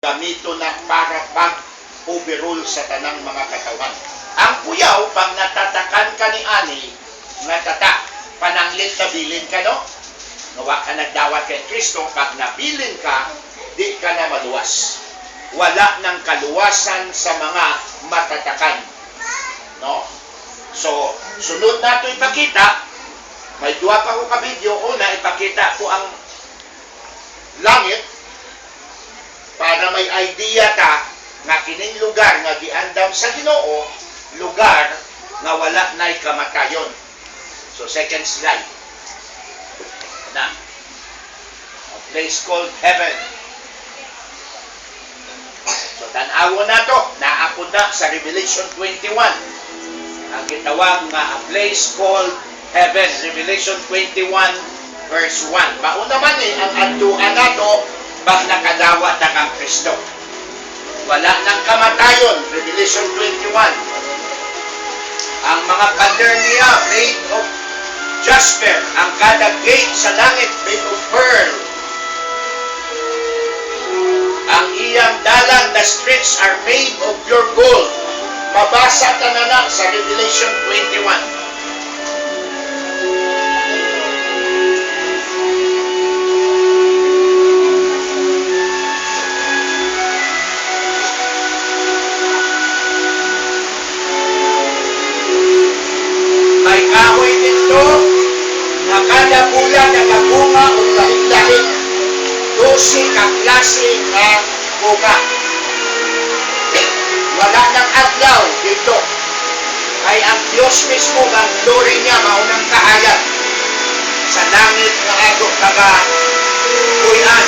gamito na para pag-overrule sa tanang mga katawan. Ang kuyaw, pag natatakan ka ni ani, nga tata, pananglit na bilin ka, no? Nawa ka nagdawat kay Kristo, pag nabilin ka, di ka na maluwas. Wala ng kaluwasan sa mga matatakan. No? So, sunod na ito ipakita, may dua pa ko ka-video. Una, ipakita ko ang langit para may idea ta nga kining lugar nga giandam sa Ginoo, lugar nga wala na'y kamatayon. So, second slide. Na. A place called heaven. So, tan-awon na to. Naapod na sa Revelation 21. Ang gitawag nga a place called heaven. Revelation 21 verse 1. Mauna man ang adtuan na to pag nakadawa na kang Kristo. Wala ng kamatayon. Revelation 21. Ang mga pader niya made of jasper. Ang kada gate sa langit made of pearl. Ang iyang dalan, the streets are made of pure gold. Mabasa ka na sa Revelation 21. May kahoy dito na kada bulan nagabunga o lahit-lahit 12 ka klase na bunga. Wala ng adlaw dito. Ay ang Diyos mismo ang glory niya maunang kahayag sa langit na ato kaga-uyan.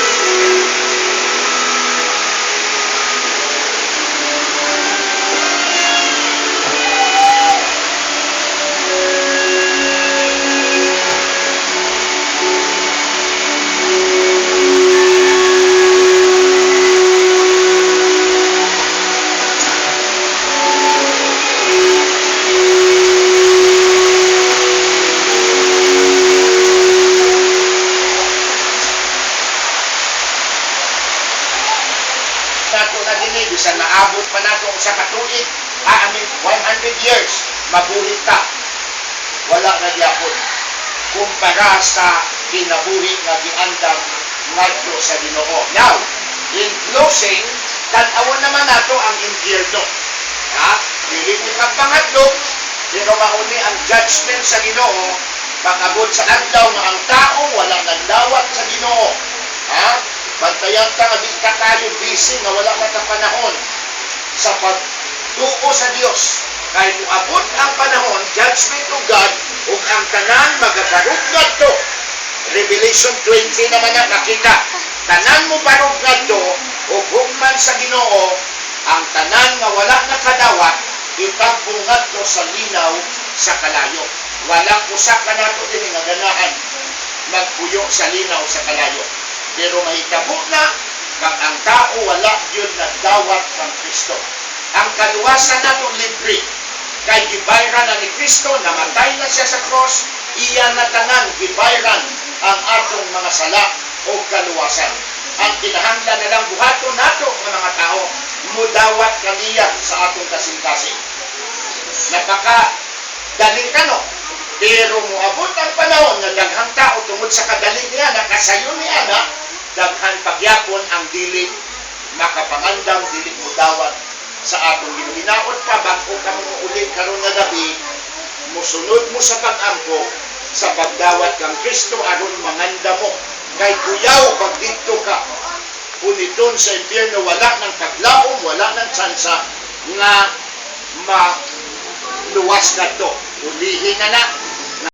Nato na dinig, bisan naabot pa nato sa katuig, 100 years, mabuhi ka. Wala na gyapon. Kumpara sa kinabuhi nga giandam ngadto sa Ginoo. Now, in closing, tan-awon naman nato ang impyerno. Ha? Dili mo ka pangadlo, pero mauni ang judgment sa Ginoo pag-abot sa adlaw nga ang tao wala nagdawat sa Ginoo. Ha? Bantayan ka nga di ka tayo busy nga wala ka panahon sa pagtuo sa Dios. Kaya kung abot ang panahon, judgment of God, ug ang tanan magabarugad to. Revelation 20 naman na nakita. Tanan mo barugad to, ug hugman sa Ginoo, ang tanan nga wala nakadawat, itagbungad to sa linaw sa kalayo. Walang usa ka nato din nga ganahan magpuyo sa linaw sa kalayo. Pero mahitabo na kang ang tao wala yun nagdawat ng Kristo. Ang kaluwasan nato libre. Kay gibayran na ni Kristo, namatay na siya sa cross, iya na tanan, gibayran ang atong mga sala o kaluwasan. Ang kinahanglan na lang buhaton nato ng mga tao, mudawat kaniya sa atong kasing-kasing. Napaka daling kano, pero muabot ang panahon na daghang tao tungod sa kadaling niya, nakasayo niya na, daghan pagyapon ang dili makapangandam, dili mo dawat sa atong ginhinaot pa bago ka mo uli karon nga gabi, musunod mo sa pag-ampo sa pagdawat kang Kristo aron manganda mo. Kay kuyaw pag dito ka puniton sa impyerno, wala ng paglaom, wala ng tsansa nga maluwas na to. Ulihin na na